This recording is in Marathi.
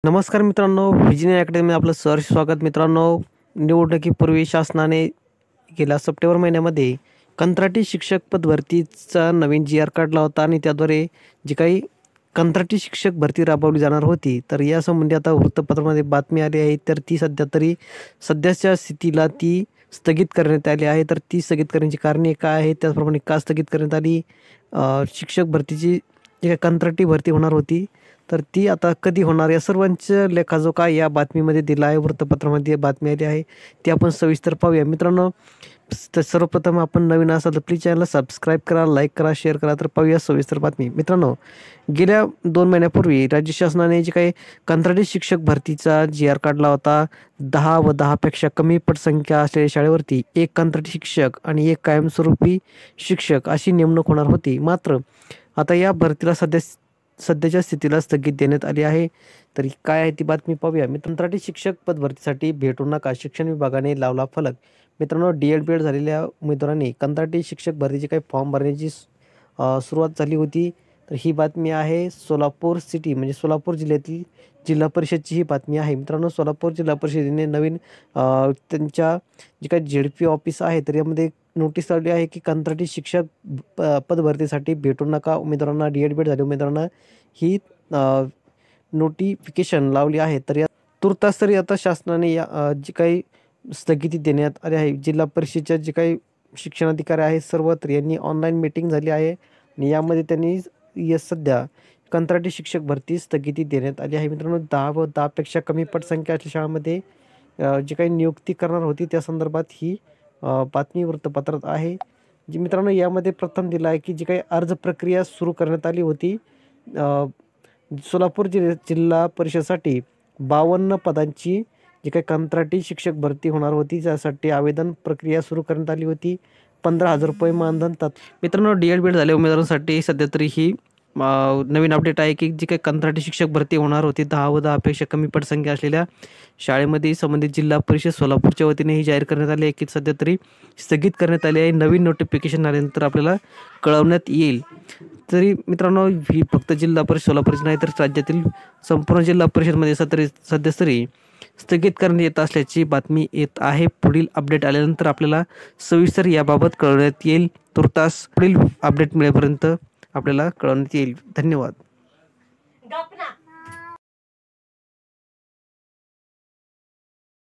नमस्कार मित्रांनो, व्हिजन अकॅडमी आपलं सहर्ष स्वागत. मित्रांनो, निवडणुकीपूर्वी शासनाने गेल्या सप्टेंबर महिन्यामध्ये कंत्राटी शिक्षक पद भरतीचा नवीन जी.आर. काढला होता आणि त्याद्वारे जी काही कंत्राटी शिक्षक भरती राबवली जाणार होती, तर यासंबंधी आता वृत्तपत्रामध्ये बातमी आली आहे. तर ती सध्याच्या स्थितीला ती स्थगित करण्यात आली आहे. तर ती स्थगित करण्याची कारणे काय आहेत, त्याचप्रमाणे का स्थगित करण्यात आली, शिक्षक भरतीची जी काही कंत्राटी भरती होणार होती तर ती आता कधी होणार, या सर्वांचं लेखाजोखा या बातमीमध्ये दिला आहे. वृत्तपत्रामध्ये बातमी आली आहे, ती आपण सविस्तर पाहूया. मित्रांनो, तर सर्वप्रथम आपण नवीन असाल तर प्लीज चॅनलला सबस्क्राईब करा, लाईक करा, शेअर करा. तर पाहूया सविस्तर बातमी. मित्रांनो, गेल्या 2 महिन्यापूर्वी राज्य शासनाने जे काही कंत्राटी शिक्षक भरतीचा जी.आर. काढला होता. 10 व 10पेक्षा कमी पटसंख्या असलेल्या शाळेवरती 1 कंत्राटी शिक्षक आणि 1 कायमस्वरूपी शिक्षक अशी नेमणूक होणार होती. मात्र आता या भरतीला सध्याच्या स्थितीला स्थगित देण्यात आली आहे. तर काय आहे ती बातमी पाहूया. कंत्राटी शिक्षक पद भरतीसाठी भेटू नका, शिक्षण विभागाने लावला फलक. मित्रांनो, डी.एड. बी.एड झालेल्या उमेदवारांनी कंत्राटी शिक्षक भरतीची काही फॉर्म भरण्याची सुरुवात झाली होती. तर ही बातमी आहे सोलापूर सिटी म्हणजे सोलापूर जिल्ह्यातील जिल्हा परिषदची ही बातमी आहे. मित्रांनो, सोलापूर जिल्हा परिषदेने नवीन त्यांच्या जे काही झेडपी ऑफिस आहे तर यामध्ये नोटीस आली आहे की कंत्राटी शिक्षक पद भरतीसाठी भेटू नका उमेदवारांना, डी.एड. बी.एड झालेल्या उमेदवारांना ही नोटिफिकेशन लावली आहे. तर या तुर्तास तरी आता शासनाने जी काही स्थगिती देण्यात आली आहे. जिल्हा परिषदेच्या जे काही शिक्षणाधिकारी आहेत सर्वत्र यांनी ऑनलाईन मीटिंग झाली आहे आणि यामध्ये त्यांनी सध्या कंत्राटी शिक्षक भरती स्थगिती देण्यात आली आहे. मित्रांनो, 10 व 10पेक्षा कमी पटसंख्या असलेल्या शाळांमध्ये जी काही नियुक्ती करणार होती त्या संदर्भात ही बातमी वृत्तपत्रात आहे. जी मित्रांनो, यामध्ये प्रथम दिला आहे की जी काही अर्ज प्रक्रिया सुरू करण्यात आली होती. सोलापूर जिल्हा परिषदेसाठी 52 पदांची जी काही कंत्राटी शिक्षक भरती होणार होती त्यासाठी आवेदन प्रक्रिया सुरू करण्यात आली होती. 15,000 रुपये मानधन. मित्रांनो, डी.एड. बी.एड झालेल्या उमेदवारांसाठी सध्या तरी ही नवीन अपडेट आहे की जी काही कंत्राटी शिक्षक भरती होणार होती 10 व 10पेक्षा कमी पटसंख्या असलेल्या शाळेमध्ये संबंधित जिल्हा परिषद सोलापूरच्या वतीने ही जाहीर करण्यात आली आहे की सध्या तरी स्थगित करण्यात आली आहे. नवीन नोटिफिकेशन आल्यानंतर आपल्याला कळवण्यात येईल. तरी मित्रांनो, ही फक्त जिल्हा परिषद सोलापूरची नाही तर राज्यातील संपूर्ण जिल्हा परिषदमध्ये सध्या तरी स्थगित करण्यात येत असल्याची बातमी येत आहे. पुढील अपडेट आल्यानंतर आपल्याला सविस्तर याबाबत कळवण्यात येईल. तुर्तास पुढील अपडेट मिळेपर्यंत आपल्याला कळवण्यात येईल. धन्यवाद.